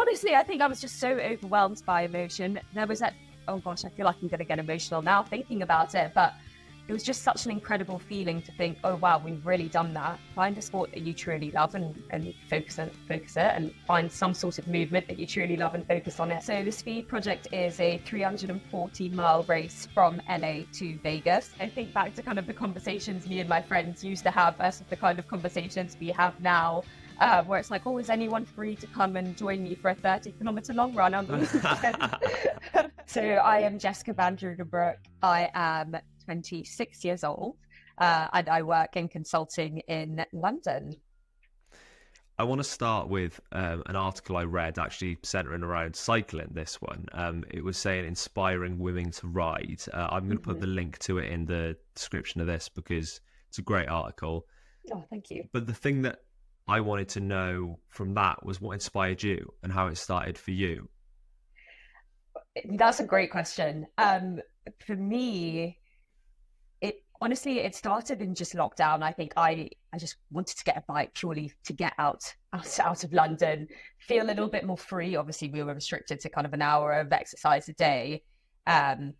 Honestly, I think I was just so overwhelmed by emotion. There was that, oh gosh, I feel like I'm going to get emotional now thinking about it, but it was just such an incredible feeling to think, oh wow, we've really done that. Find a sport that you truly love and focus it, and find some sort of movement that you truly love and focus on it. So the Speed Project is a 340-mile race from LA to Vegas. I think back to kind of the conversations me and my friends used to have versus the kind of conversations we have now, where it's like, oh, is anyone free to come and join me for a 30-kilometer long run on the weekend? So I am Jessica Van Droogenbroeck. I am 26 years old, and I work in consulting in London. I want to start with an article I read, actually centering around cycling, this one. It was saying inspiring women to ride. I'm going to put the link to it in the description of this because it's a great article. Oh, thank you. But the thing that I wanted to know from that was what inspired you and how it started for you. That's a great question. For me, honestly, it started in just lockdown. I think I just wanted to get a bike purely to get out of London, feel a little bit more free. Obviously, we were restricted to kind of an hour of exercise a day. And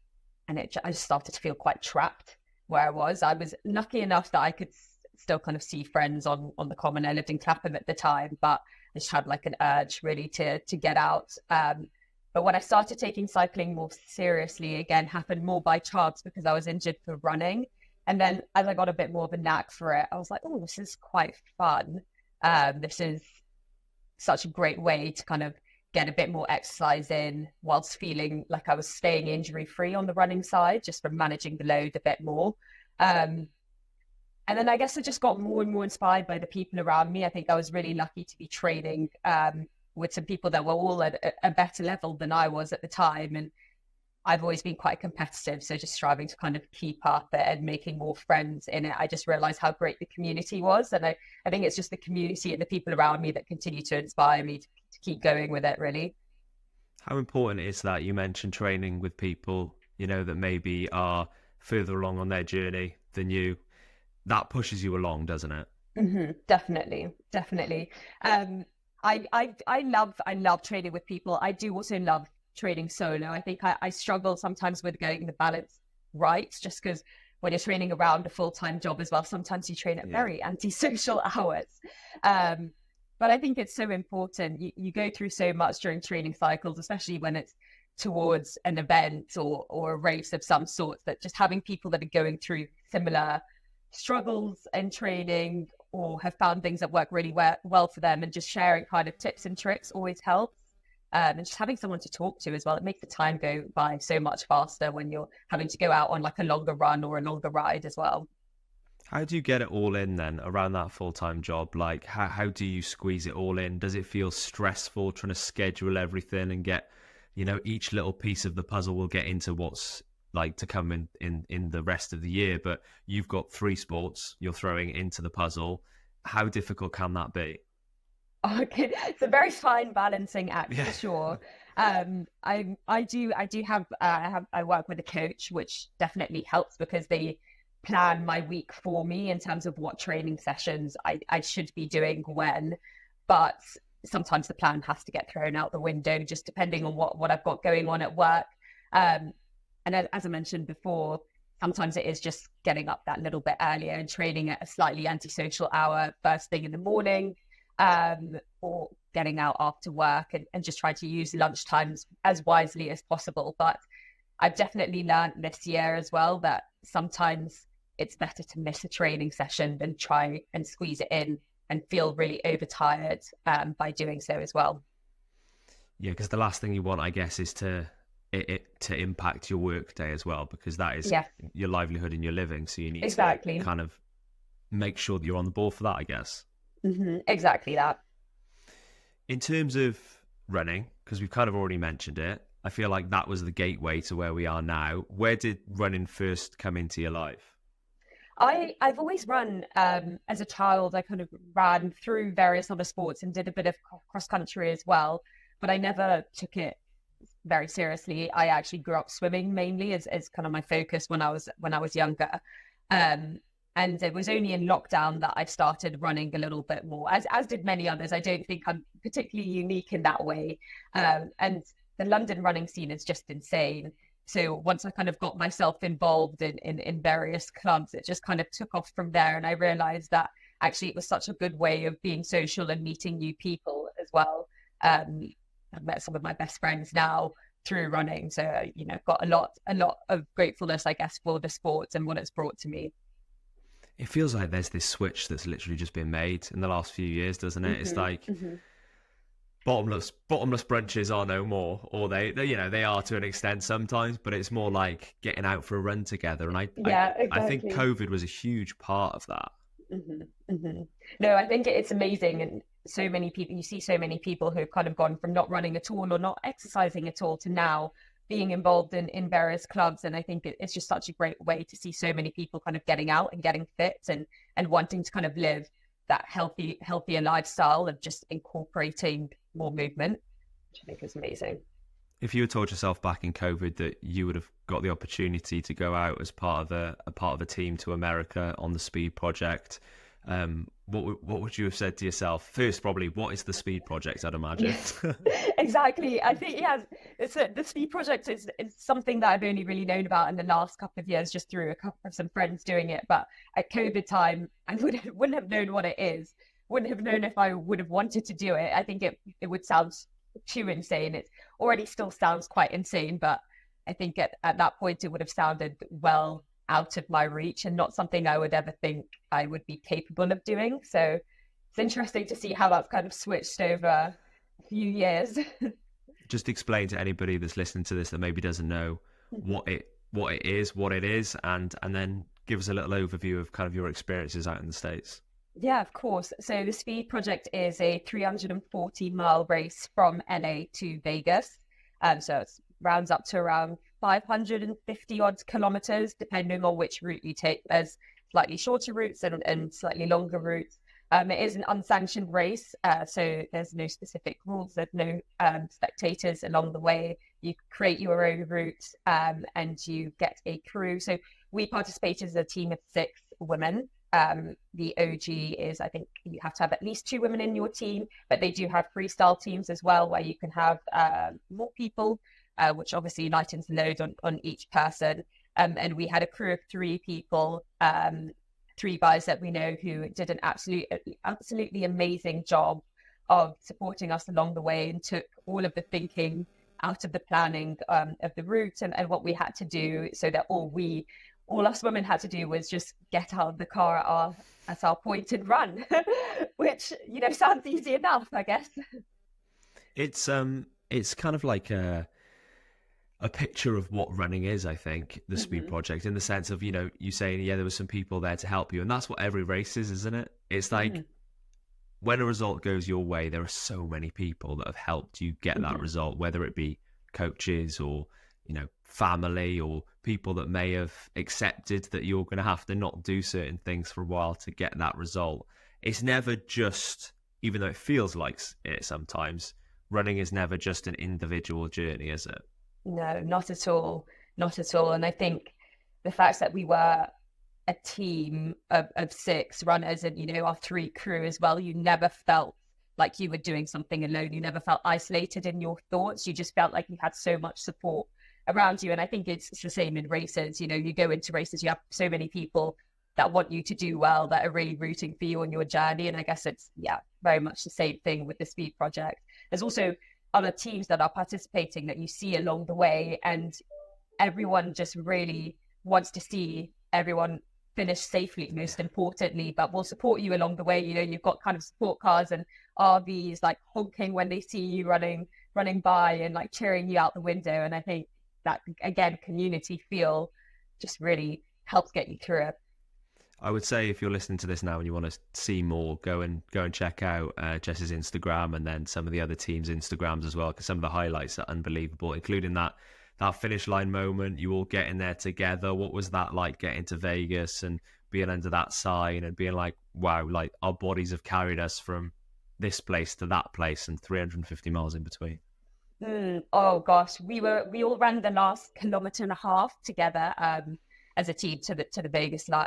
I just started to feel quite trapped where I was. I was lucky enough that I could still kind of see friends on the common. I lived in Clapham at the time, but I just had like an urge really to get out. But when I started taking cycling more seriously, again, happened more by chance because I was injured for running. And then as I got a bit more of a knack for it, I was like, oh, this is quite fun. This is such a great way to kind of get a bit more exercise in whilst feeling like I was staying injury free on the running side, just from managing the load a bit more. And then I guess I just got more and more inspired by the people around me. I think I was really lucky to be training with some people that were all at a better level than I was at the time. And I've always been quite competitive, so just striving to kind of keep up and making more friends in it. I just realized how great the community was. And I think it's just the community and the people around me that continue to inspire me to keep going with it, really. How important is that? You mentioned training with people, that maybe are further along on their journey than you. That pushes you along, doesn't it? Mm-hmm. Definitely. I love training with people. I do also love training solo. I think I struggle sometimes with getting the balance right, just because when you're training around a full-time job as well, sometimes you train at very antisocial hours. But I think it's so important. You go through so much during training cycles, especially when it's towards an event or a race of some sort, that just having people that are going through similar struggles in training or have found things that work really well for them, and just sharing kind of tips and tricks always helps. And just having someone to talk to as well, it makes the time go by so much faster when you're having to go out on like a longer run or a longer ride as well. How do you get it all in then around that full-time job? Like how do you squeeze it all in? Does it feel stressful trying to schedule everything and get, each little piece of the puzzle will get into what's like to come in the rest of the year, but you've got 3 sports you're throwing into the puzzle. How difficult can that be? Okay, it's a very fine balancing act for sure. I work with a coach, which definitely helps because they plan my week for me in terms of what training sessions I should be doing when, but sometimes the plan has to get thrown out the window just depending on what I've got going on at work. And as I mentioned before, sometimes it is just getting up that little bit earlier and training at a slightly antisocial hour first thing in the morning, or getting out after work and just try to use lunch times as wisely as possible. But I've definitely learned this year as well that sometimes it's better to miss a training session than try and squeeze it in and feel really overtired by doing so as well. Yeah, because the last thing you want, I guess, is to impact your work day as well, because that is your livelihood and your living. So you need to kind of make sure that you're on the ball for that, I guess. Mm-hmm. Exactly that. In terms of running, because we've kind of already mentioned it, I feel like that was the gateway to where we are now. Where did running first come into your life? I've always run as a child. I kind of ran through various other sports and did a bit of cross country as well, but I never took it very seriously. I actually grew up swimming mainly as kind of my focus when I was younger. And it was only in lockdown that I started running a little bit more, as did many others. I don't think I'm particularly unique in that way. And the London running scene is just insane. So once I kind of got myself involved in various clubs, it just kind of took off from there. And I realized that actually it was such a good way of being social and meeting new people as well. I've met some of my best friends now through running. So, got a lot of gratefulness, I guess, for the sport and what it's brought to me. It feels like there's this switch that's literally just been made in the last few years, doesn't it? It's like bottomless brunches are no more, or they are to an extent sometimes, but it's more like getting out for a run together. And Exactly. I think COVID was a huge part of that. No, I think it's amazing. And so many people, you see so many people who've kind of gone from not running at all or not exercising at all to now being involved in various clubs. And I think it's just such a great way to see so many people kind of getting out and getting fit and wanting to kind of live that healthier lifestyle of just incorporating more movement, which I think is amazing. If you had told yourself back in COVID that you would have got the opportunity to go out as part of a team to America on the Speed Project, what would you have said to yourself? First, probably, what is the Speed Project, I'd imagine. Exactly. I think, the Speed Project is something that I've only really known about in the last couple of years, just through a couple of some friends doing it. But at COVID time, I wouldn't have known what it is. Wouldn't have known if I would have wanted to do it. I think it would sound too insane. It already still sounds quite insane, but I think at that point it would have sounded well out of my reach and not something I would ever think I would be capable of doing. So it's interesting to see how that's kind of switched over a few years. Just explain to anybody that's listening to this that maybe doesn't know what it is, and then give us a little overview of kind of your experiences out in the States. Yeah, of course. So the Speed Project is a 340-mile race from LA to Vegas. So it rounds up to around 550 odd kilometers, depending on which route you take. There's slightly shorter routes and slightly longer routes. It is an unsanctioned race, so there's no specific rules. There's no spectators along the way. You create your own route and you get a crew. So we participate as a team of 6 women. The OG is, I think you have to have at least 2 women in your team, but they do have freestyle teams as well, where you can have more people, which obviously lightens the load on each person. And we had a crew of 3 people, 3 guys that we know who did an absolutely amazing job of supporting us along the way and took all of the thinking out of the planning of the route and what we had to do, so that all us women had to do was just get out of the car at our point and run, which, sounds easy enough, I guess. It's kind of like a picture of what running is, I think, the Speed Project, in the sense of, you saying, there was some people there to help you. And that's what every race is, isn't it? It's like when a result goes your way, there are so many people that have helped you get that result, whether it be coaches or, family or people that may have accepted that you're going to have to not do certain things for a while to get that result. It's never just, even though it feels like it sometimes, running is never just an individual journey, is it? No, not at all. Not at all. And I think the fact that we were a team of 6 runners and, our 3 crew as well, you never felt like you were doing something alone. You never felt isolated in your thoughts. You just felt like you had so much support around you. And I think it's the same in races. You go into races, you have so many people that want you to do well, that are really rooting for you on your journey. And I guess it's, very much the same thing with the Speed Project. There's also other teams that are participating that you see along the way, and everyone just really wants to see everyone finish safely, most importantly, but will support you along the way. You've got kind of support cars and RVs like honking when they see you running by and like cheering you out the window. And I think that, again, community feel just really helps get you through it. I would say if you're listening to this now and you want to see more, go and check out Jess's Instagram, and then some of the other teams' Instagrams as well, because some of the highlights are unbelievable, including that finish line moment, you all getting there together. What was that like, getting to Vegas and being under that sign and being like, wow, like our bodies have carried us from this place to that place and 350 miles in between? Oh gosh, we all ran the last 1.5 kilometers together. as a team to the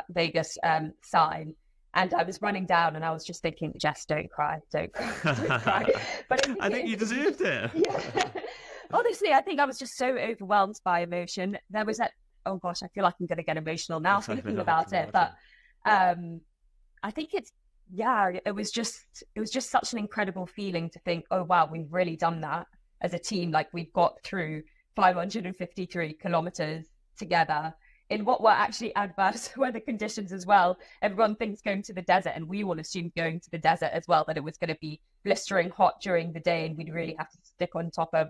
Vegas sign. And I was running down and I was just thinking, Jess, don't cry, don't cry, don't cry. But I think you deserved it. Yeah. Honestly, I think I was just so overwhelmed by emotion. There was that, oh gosh, I feel like I'm going to get emotional now thinking about it. But I think it was just such an incredible feeling to think, oh wow, we've really done that as a team. Like, we've got through 553 kilometers together in what were actually adverse weather conditions as well. Everyone thinks going to the desert, and we all assumed going to the desert as well, that it was going to be blistering hot during the day and we'd really have to stick on top of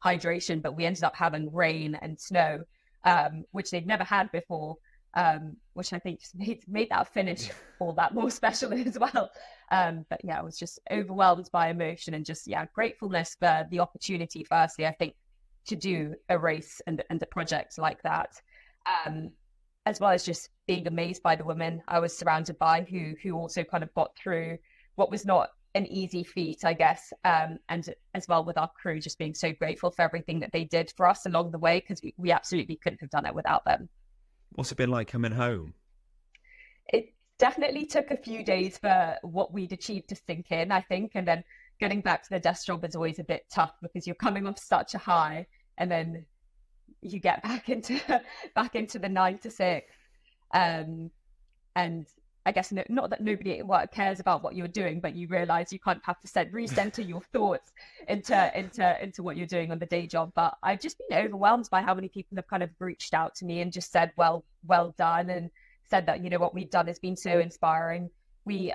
hydration. But we ended up having rain and snow, which they'd never had before, which I think just made that finish all that more special as well. But yeah, I was just overwhelmed by emotion and just, gratefulness for the opportunity, firstly, I think, to do a race and a project like that. As well as just being amazed by the women I was surrounded by who also kind of got through what was not an easy feat, I guess. And as well with our crew, just being so grateful for everything that they did for us along the way, because we absolutely couldn't have done it without them. What's it been like coming home? It definitely took a few days for what we'd achieved to sink in, I think. And then getting back to the desk job is always a bit tough because you're coming off such a high and then you get back into the 9 to 6. And I guess not that nobody at work cares about what you're doing, but you realize you kind of have to recenter your thoughts into what you're doing on the day job. But I've just been overwhelmed by how many people have kind of reached out to me and just said, well done, and said that, you know, what we've done has been so inspiring. We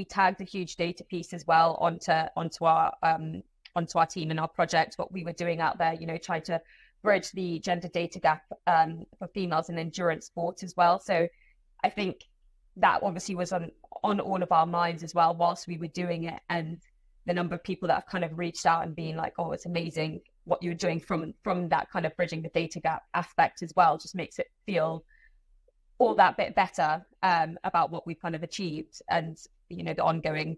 tagged a huge data piece as well onto our team and our project, what we were doing out there, you know, trying to bridge the gender data gap for females in endurance sports as well. So I think that obviously was on all of our minds as well whilst we were doing it, and the number of people that have kind of reached out and being like, oh, it's amazing what you're doing from that kind of bridging the data gap aspect as well, just makes it feel all that bit better about what we've kind of achieved, and, you know, the ongoing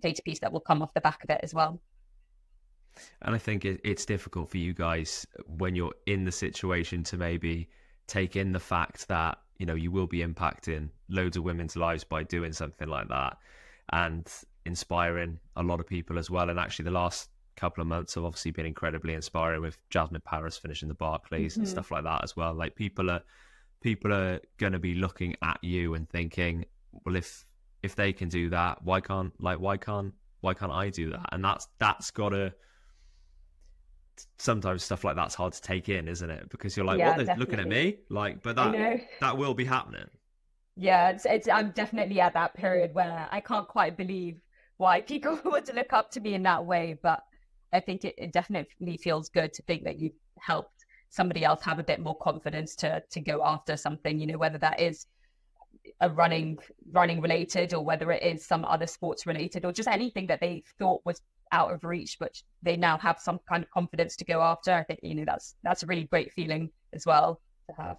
data piece that will come off the back of it as well. And I think it's difficult for you guys when you're in the situation to maybe take in the fact that, you know, you will be impacting loads of women's lives by doing something like that and inspiring a lot of people as well. And actually the last couple of months have obviously been incredibly inspiring, with Jasmine Paris finishing the Barclays and stuff like that as well. Like, people are going to be looking at you and thinking, well, if they can do that, why can't I do that? And that's gotta, sometimes stuff like that's hard to take in, isn't it? Because you're like, what, they're looking at me? Like, but that will be happening. Yeah, I'm definitely at that period where I can't quite believe why people would look up to me in that way. But I think it definitely feels good to think that you've helped somebody else have a bit more confidence to go after something, you know, whether that is a running related, or whether it is some other sports related, or just anything that they thought was out of reach, but they now have some kind of confidence to go after. I think, you know, that's a really great feeling as well to have.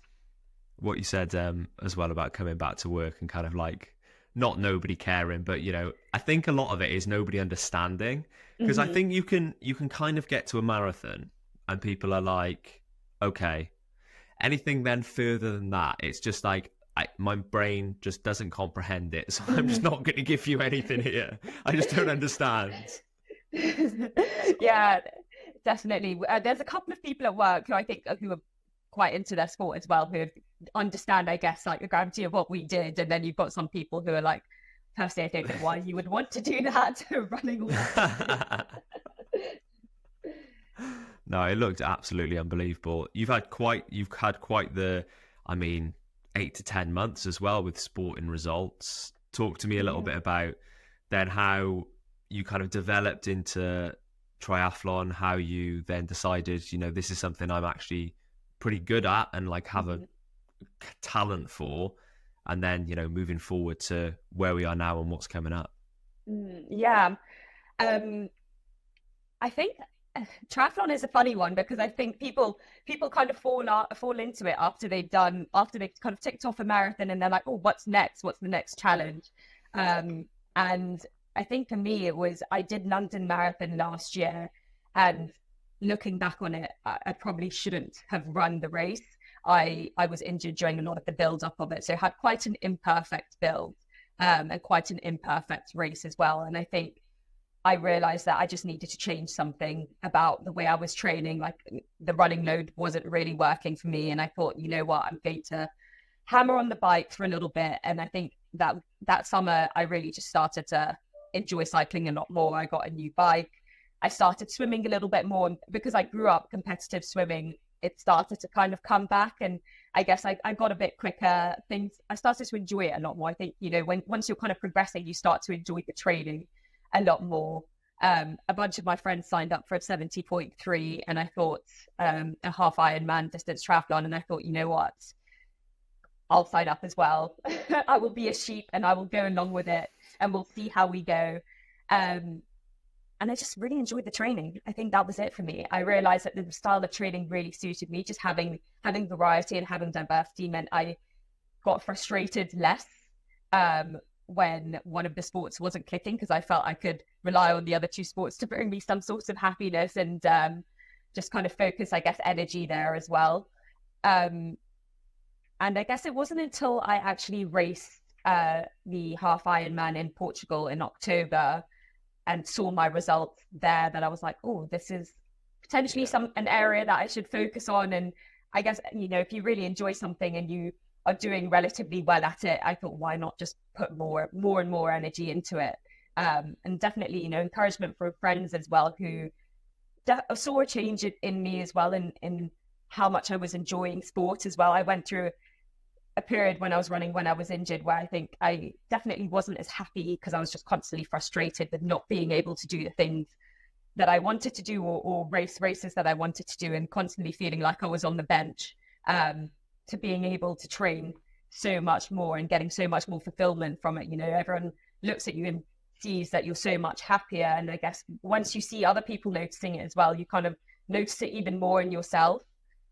What you said as well about coming back to work and kind of like not nobody caring, but, you know, I think a lot of it is nobody understanding, because I think you can kind of get to a marathon and people are like, okay, anything then further than that, it's just like, my brain just doesn't comprehend it, so I'm just not going to give you anything here. I just don't understand. Yeah, definitely. There's a couple of people at work who I think who are quite into their sport as well, who understand, I guess, like the gravity of what we did, and then you've got some people who are like, personally, I don't know why you would want to do that, running all that. No, it looked absolutely unbelievable. You've had quite the, I mean, 8 to 10 months as well with sporting results. Talk to me a little bit about then how you kind of developed into triathlon, how you then decided, you know, this is something I'm actually pretty good at and like have a talent for, and then, you know, moving forward to where we are now and what's coming up. Yeah. I think triathlon is a funny one, because I think people kind of fall into it after they've kind of ticked off a marathon, and they're like, oh, what's next? What's the next challenge? And I think for me, I did London Marathon last year, and looking back on it, I probably shouldn't have run the race. I was injured during a lot of the build up of it. So had quite an imperfect build, and quite an imperfect race as well. And I think I realized that I just needed to change something about the way I was training. Like the running load wasn't really working for me. And I thought, you know what, I'm going to hammer on the bike for a little bit. And I think that summer, I really just started to enjoy cycling a lot more. I got a new bike. I started swimming a little bit more because I grew up competitive swimming. It started to kind of come back, and I guess I got a bit quicker. I started to enjoy it a lot more. I think, once you're kind of progressing, you start to enjoy the training a lot more. A bunch of my friends signed up for a 70.3, and I thought a half Ironman distance triathlon, and I thought, you know what, I'll sign up as well. I will be a sheep and I will go along with it, and we'll see how we go. And I just really enjoyed the training. I think that was it for me. I realized that the style of training really suited me. Just having variety and having diversity meant I got frustrated less when one of the sports wasn't clicking, because I felt I could rely on the other two sports to bring me some sort of happiness and just kind of focus, I guess, energy there as well. And I guess it wasn't until I actually raced the half Ironman in Portugal in October and saw my results there that I was like, oh, this is potentially an area that I should focus on. And I guess, if you really enjoy something and you are doing relatively well at it, I thought, why not just put more and more energy into it? And definitely, encouragement from friends as well, who saw a change in me as well, in how much I was enjoying sport as well. I went through a period when I was running, when I was injured, where I think I definitely wasn't as happy because I was just constantly frustrated with not being able to do the things that I wanted to do, or races that I wanted to do, and constantly feeling like I was on the bench, to being able to train so much more and getting so much more fulfillment from it. Everyone looks at you and sees that you're so much happier. And I guess once you see other people noticing it as well, you kind of notice it even more in yourself.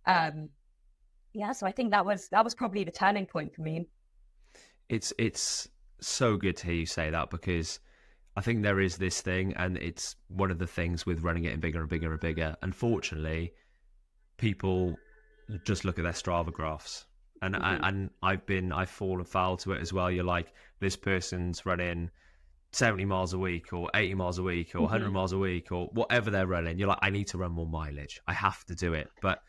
So I think that was probably the turning point for me. It's so good to hear you say that, because I think there is this thing, and it's one of the things with running getting bigger and bigger and bigger. Unfortunately, people just look at their Strava graphs, and I've fallen foul to it as well. You're like, this person's running 70 miles a week or 80 miles a week or 100 miles a week or whatever they're running. You're like, I need to run more mileage. I have to do it. But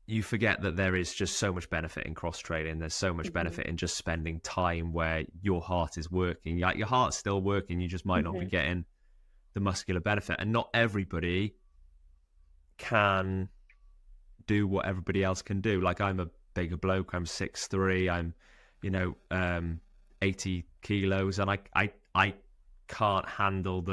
you forget that there is just so much benefit in cross training. There's so much benefit in just spending time where your heart is working. Like, your heart's still working, you just might not be getting the muscular benefit. And not everybody can do what everybody else can do. Like, I'm a bigger bloke, I'm 6'3", I'm 80 kilos, and I can't handle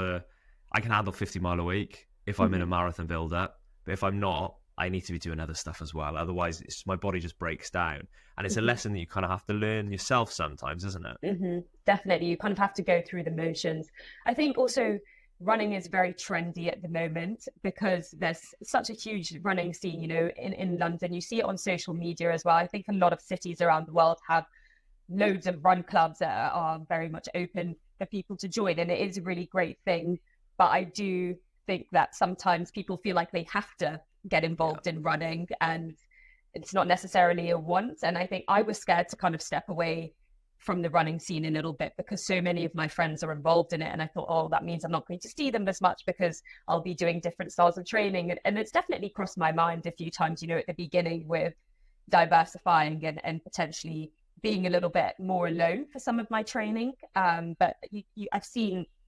I can handle 50 mile a week if I'm in a marathon build up, but if I'm not, I need to be doing other stuff as well. Otherwise, my body just breaks down. And it's a lesson that you kind of have to learn yourself sometimes, isn't it? Definitely. You kind of have to go through the motions. I think also running is very trendy at the moment, because there's such a huge running scene, in London. You see it on social media as well. I think a lot of cities around the world have loads of run clubs that are very much open for people to join. And it is a really great thing. But I do think that sometimes people feel like they have to get involved in running, and it's not necessarily a want. And I think I was scared to kind of step away from the running scene a little bit, because so many of my friends are involved in it, and I thought, oh, that means I'm not going to see them as much because I'll be doing different styles of training. And it's definitely crossed my mind a few times, at the beginning, with diversifying and potentially being a little bit more alone for some of my training. But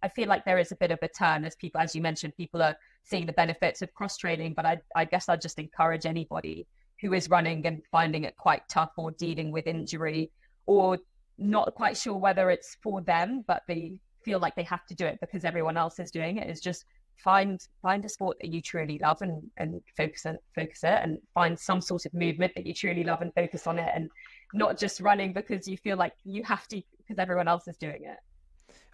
I feel like there is a bit of a turn, as people, as you mentioned, people are seeing the benefits of cross training. But I guess I'd just encourage anybody who is running and finding it quite tough, or dealing with injury, or not quite sure whether it's for them, but they feel like they have to do it because everyone else is doing it, is just find a sport that you truly love and focus it, and find some sort of movement that you truly love and focus on it, and not just running because you feel like you have to because everyone else is doing it.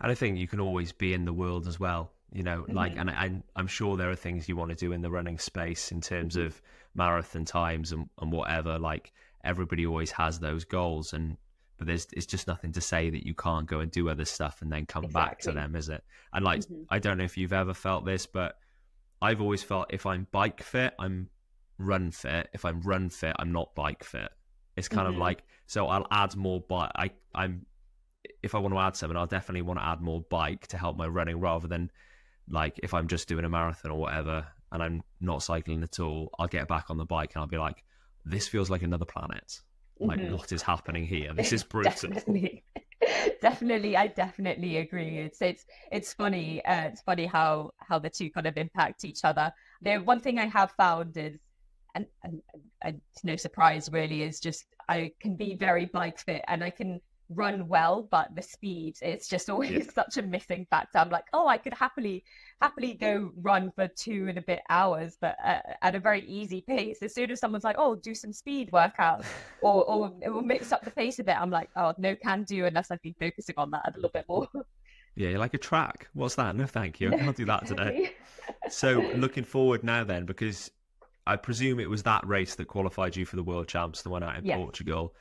And I think you can always be in the world as well, like, and I'm sure there are things you want to do in the running space in terms of marathon times and whatever. Like, everybody always has those goals, but it's just nothing to say that you can't go and do other stuff and then come back to them, is it? And like, I don't know if you've ever felt this, but I've always felt if I'm bike fit, I'm run fit. If I'm run fit, I'm not bike fit. It's kind of Mm-hmm. like, so I'll add more bike. If I want to add something, I'll definitely want to add more bike to help my running, rather than like if I'm just doing a marathon or whatever and I'm not cycling at all, I'll get back on the bike and I'll be like, this feels like another planet. Like, Mm-hmm. what is happening here? This is brutal. Definitely. Definitely, I definitely agree. It's funny. It's funny how the two kind of impact each other. The one thing I have found is, and it's no surprise really, is just I can be very bike fit and I can run well, but the speed, it's just always such a missing factor. I'm like, oh, I could happily go run for 2 and a bit hours, but at a very easy pace. As soon as someone's like, oh, do some speed workouts, or it will mix up the pace a bit, I'm like, oh, no can do, unless I've been focusing on that a little bit more. Yeah, you're like, a track. What's that? No, thank you. I No, can't do that today. definitely. So looking forward now then, because I presume it was that race that qualified you for the World Champs, the one out in Yes. Portugal.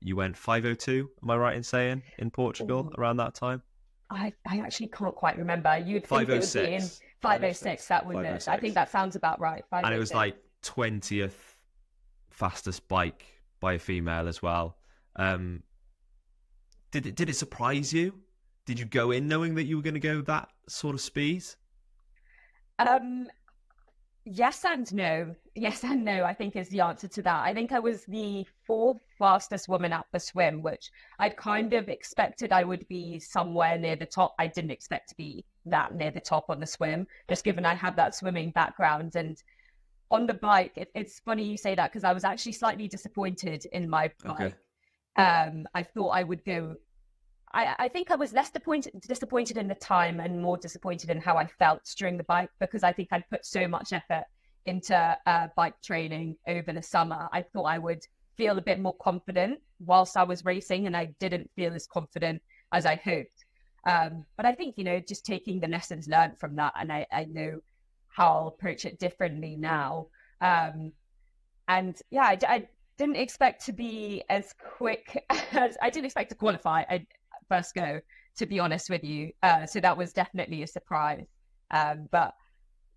You went 5:02, am I right in saying, in Portugal around that time? I actually can't quite remember. You'd think it would be in 5:06. That would, I think that sounds about right. And it was 5:06. like 20th fastest bike by a female as well. Did it surprise you? Did you go in knowing that you were going to go that sort of speed? Yes and no. Yes and no, I think, is the answer to that. I think I was the fourth fastest woman at the swim, which I'd kind of expected I would be somewhere near the top. I didn't expect to be that near the top on the swim, just given I have that swimming background. And on the bike, it's funny you say that, because I was actually slightly disappointed in my bike. Okay. I thought I would go. I think I was less disappointed in the time and more disappointed in how I felt during the bike, because I think I'd put so much effort into bike training over the summer. I thought I would feel a bit more confident whilst I was racing, and I didn't feel as confident as I hoped. But I think, just taking the lessons learned from that, and I know how I'll approach it differently now. And yeah, I didn't expect to be as quick as I didn't expect to qualify. First go, to be honest with you. So that was definitely a surprise. But,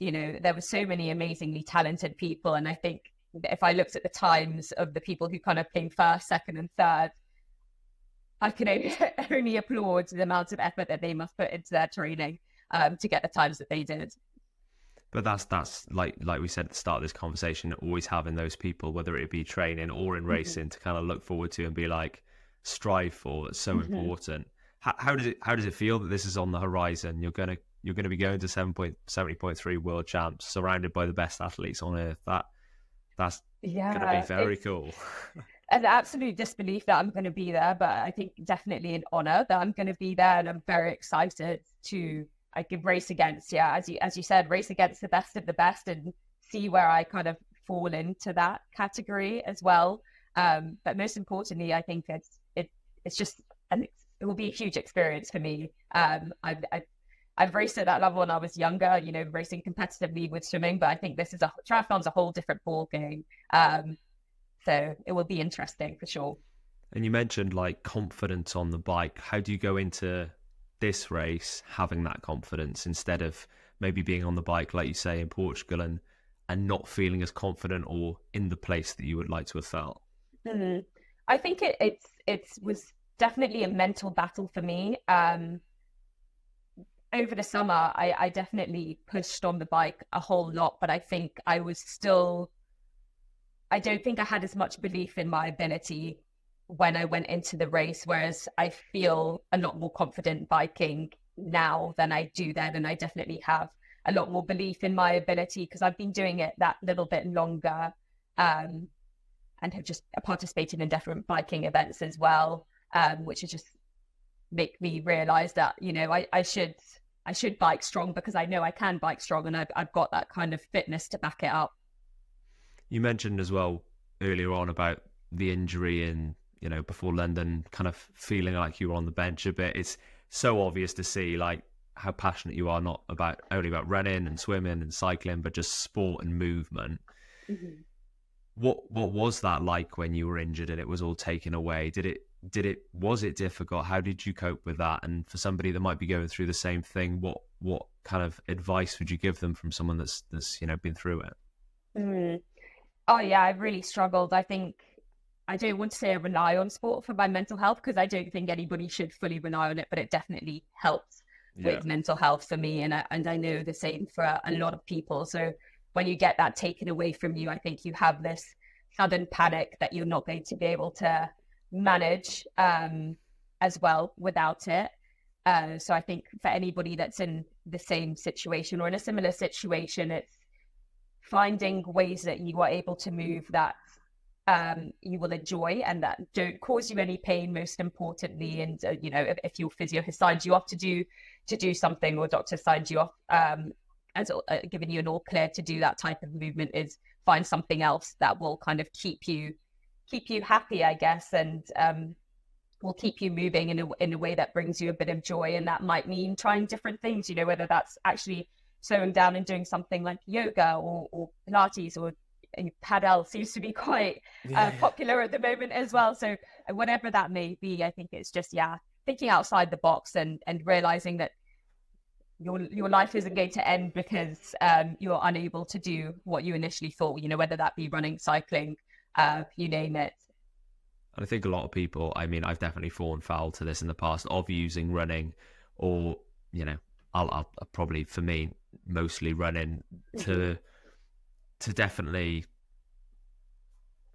there were so many amazingly talented people. And I think if I looked at the times of the people who kind of came first, second and third, I can only applaud the amount of effort that they must put into their training to get the times that they did. But that's like we said at the start of this conversation, always having those people, whether it be training or in racing, to kind of look forward to and be like, strive for. It's so important. How does it feel that this is on the horizon? You're gonna be going to 70.3 world champs, surrounded by the best athletes on earth. That's gonna be very cool. An absolute disbelief that I'm going to be there, but I think definitely an honor that I'm going to be there, and I'm very excited to race against, as you said, race against the best of the best and see where I kind of fall into that category as well. But most importantly, I think it's just it will be a huge experience for me. I've raced at that level when I was younger, racing competitively with swimming, but I think triathlon's a whole different ball game. So it will be interesting for sure. And you mentioned like confidence on the bike. How do you go into this race having that confidence instead of maybe being on the bike, like you say, in Portugal and not feeling as confident or in the place that you would like to have felt? I think it was definitely a mental battle for me. Over the summer, I definitely pushed on the bike a whole lot, but I think I don't think I had as much belief in my ability when I went into the race, whereas I feel a lot more confident biking now than I do then. And I definitely have a lot more belief in my ability because I've been doing it that little bit longer, and have just participated in different biking events as well, which has just make me realize that, I should bike strong because I know I can bike strong, and I've got that kind of fitness to back it up. You mentioned as well earlier on about the injury and, before London, kind of feeling like you were on the bench a bit. It's so obvious to see like how passionate you are, not only about running and swimming and cycling, but just sport and movement. Mm-hmm. What was that like when you were injured and it was all taken away? Was it difficult? How did you cope with that? And for somebody that might be going through the same thing, what kind of advice would you give them from someone that's been through it? Oh yeah, I've really struggled. I think I don't want to say I rely on sport for my mental health, because I don't think anybody should fully rely on it, but it definitely helps Yeah. with mental health for me, and I know the same for a lot of people. So when you get that taken away from you, I think you have this sudden panic that you're not going to be able to manage as well without it. So I think for anybody that's in the same situation or in a similar situation, it's finding ways that you are able to move that you will enjoy and that don't cause you any pain, most importantly. And if your physio has signed you off to do something, or doctor signed you off as giving you an all clear to do that type of movement, is find something else that will kind of keep you happy, I guess, and will keep you moving in a way that brings you a bit of joy. And that might mean trying different things, whether that's actually slowing down and doing something like yoga or Pilates, or padel seems to be quite popular at the moment as well. So whatever that may be, I think it's just, thinking outside the box and realizing that your life isn't going to end because you're unable to do what you initially thought, whether that be running, cycling, you name it. And I think a lot of people, I mean, I've definitely fallen foul to this in the past of using running, or, I'll probably, for me, mostly running to definitely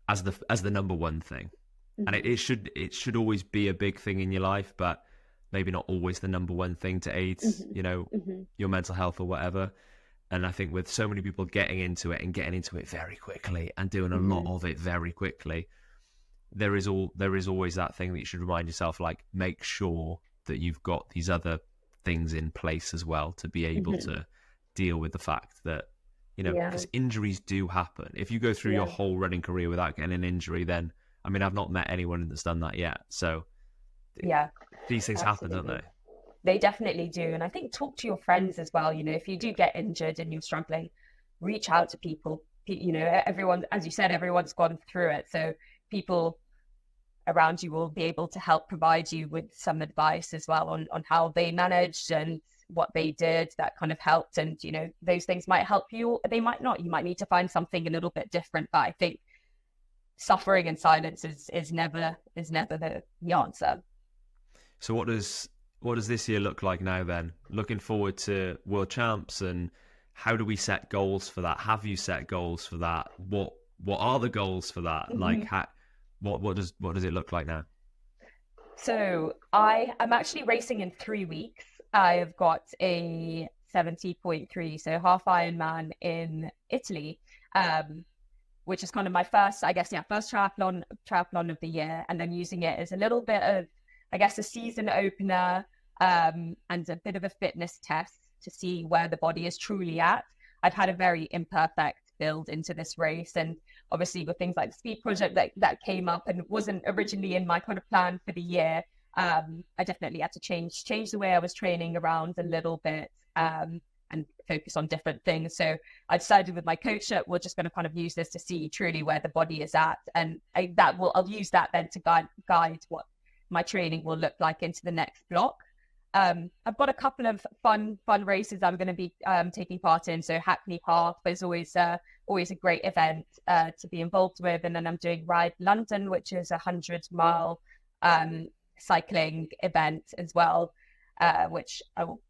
as the number one thing. And it should always be a big thing in your life, but maybe not always the number one thing to aid, your mental health or whatever. And I think with so many people getting into it very quickly and doing a lot of it very quickly, there is always that thing that you should remind yourself, like, make sure that you've got these other things in place as well to be able to deal with the fact that, because injuries do happen. If you go through your whole running career without getting an injury, then, I mean, I've not met anyone that's done that yet. So these things happen, don't they? They definitely do. And I think talk to your friends as well. If you do get injured and you're struggling, reach out to people. Everyone, as you said, everyone's gone through it. So people around you will be able to help provide you with some advice as well on how they managed and what they did that kind of helped. And, those things might help you, they might not. You might need to find something a little bit different. But I think suffering in silence is never the answer. So what does this year look like now then? Looking forward to World Champs, and how do we set goals for that? Have you set goals for that? What are the goals for that? Like, what does it look like now? So I am actually racing in 3 weeks. I've got a 70.3, so half Ironman in Italy, which is kind of my first triathlon of the year, and then using it as a little bit of, I guess, a season opener and a bit of a fitness test to see where the body is truly at. I've had a very imperfect build into this race, and obviously with things like the speed project that came up and wasn't originally in my kind of plan for the year, I definitely had to change the way I was training around a little bit and focus on different things. So I decided with my coach that we're just going to kind of use this to see truly where the body is at, and I'll use that then to guide what my training will look like into the next block. I've got a couple of fun races I'm going to be taking part in. So Hackney Half is always a great event to be involved with, and then I'm doing Ride London, which is 100-mile cycling event as well, which I will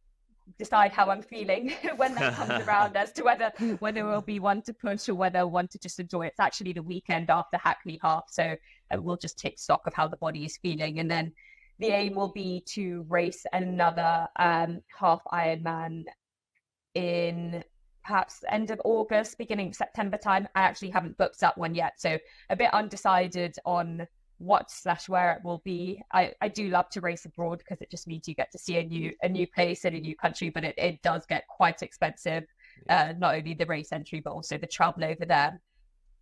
decide how I'm feeling when that comes around as to whether we'll be one to push or whether one to just enjoy. It's actually the weekend after Hackney Half, so we'll just take stock of how the body is feeling, and then the aim will be to race another half Ironman in perhaps end of August, beginning of September time. I actually haven't booked that one yet, so a bit undecided on what/where it will be. I do love to race abroad because it just means you get to see a new place in a new country, but it does get quite expensive, not only the race entry but also the travel over there,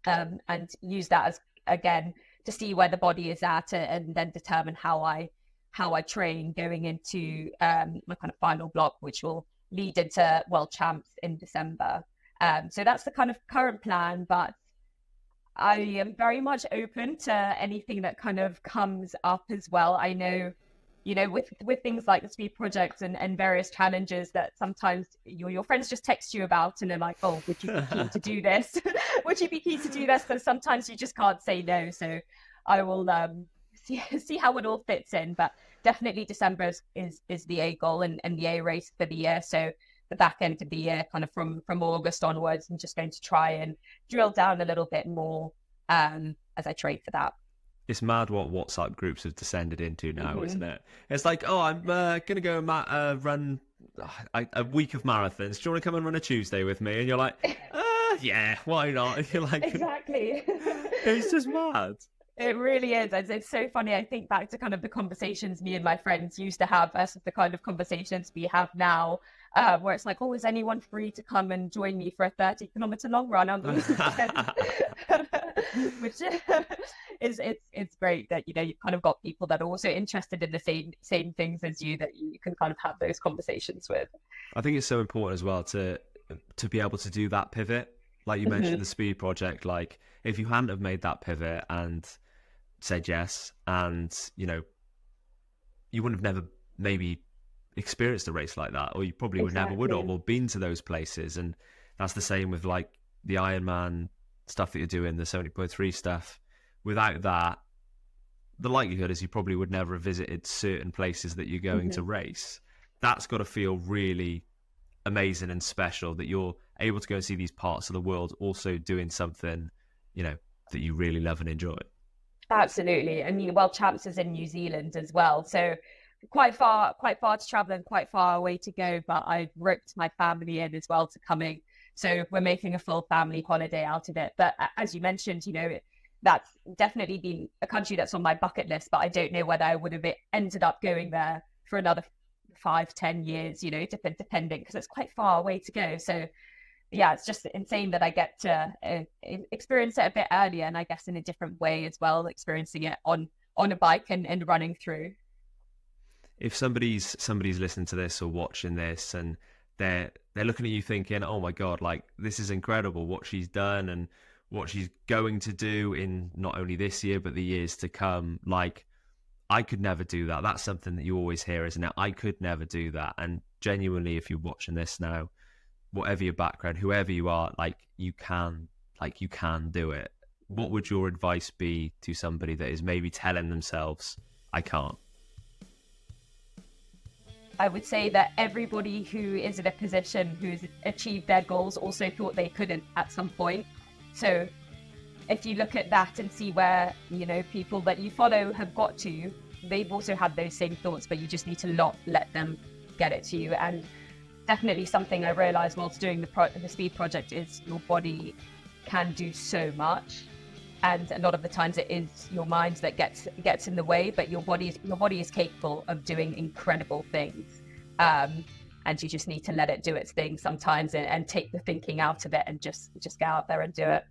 and use that as, again, to see where the body is at and then determine how I train going into my kind of final block, which will lead into World Champs in December. So that's the kind of current plan, but I am very much open to anything that kind of comes up as well. I know you know, with things like the speed projects and various challenges that sometimes your friends just text you about and they're like, oh, would you be keen to do this? Would you be keen to do this? And sometimes you just can't say no. So I will see how it all fits in. But definitely December is the A goal and the A race for the year. So the back end of the year, kind of from August onwards, I'm just going to try and drill down a little bit more as I train for that. It's mad what WhatsApp groups have descended into now, isn't it? It's like, oh, I'm going to go run a week of marathons. Do you want to come and run a Tuesday with me? And you're like, yeah, why not? And you're like, exactly. It's just mad. It really is. It's so funny. I think back to kind of the conversations me and my friends used to have versus the kind of conversations we have now, where it's like, oh, is anyone free to come and join me for a 30-kilometer long run on the weekend? Which it's great that, you know, you've kind of got people that are also interested in the same things as you, that you can kind of have those conversations with. I think it's so important as well to be able to do that pivot. Like you mentioned the speed project, like if you hadn't have made that pivot and said yes, and you know, you wouldn't have never maybe experienced a race like that, or you probably never would have, or been to those places. And that's the same with like the Ironman stuff that you're doing, the 70.3 stuff. Without that, the likelihood is you probably would never have visited certain places that you're going to race. That's got to feel really amazing and special that you're able to go and see these parts of the world also doing something, you know, that you really love and enjoy. Absolutely. And the World Champs is in New Zealand as well, so quite far to travel and quite far away to go, but I've roped my family in as well to coming, so we're making a full family holiday out of it. But as you mentioned, you know, that's definitely been a country that's on my bucket list, but I don't know whether I would have ended up going there for another 5-10 years, you know, depending, because it's quite far away to go. So yeah, it's just insane that I get to experience it a bit earlier, and I guess in a different way as well, experiencing it on a bike and running through. If somebody's listening to this or watching this and they're looking at you thinking, oh my God, like this is incredible what she's done and what she's going to do in not only this year but the years to come, like I could never do that. That's something that you always hear, isn't it? I could never do that. And genuinely, if you're watching this now, whatever your background, whoever you are, like you can do it. What would your advice be to somebody that is maybe telling themselves, I can't? I would say that everybody who is in a position who's achieved their goals also thought they couldn't at some point. So if you look at that and see where, you know, people that you follow have got to, they've also had those same thoughts, but you just need to not let them get it to you. And definitely something I realized whilst doing the speed project is your body can do so much, and a lot of the times it is your mind that gets in the way, but your body is capable of doing incredible things, and you just need to let it do its thing sometimes and take the thinking out of it and just get out there and do it.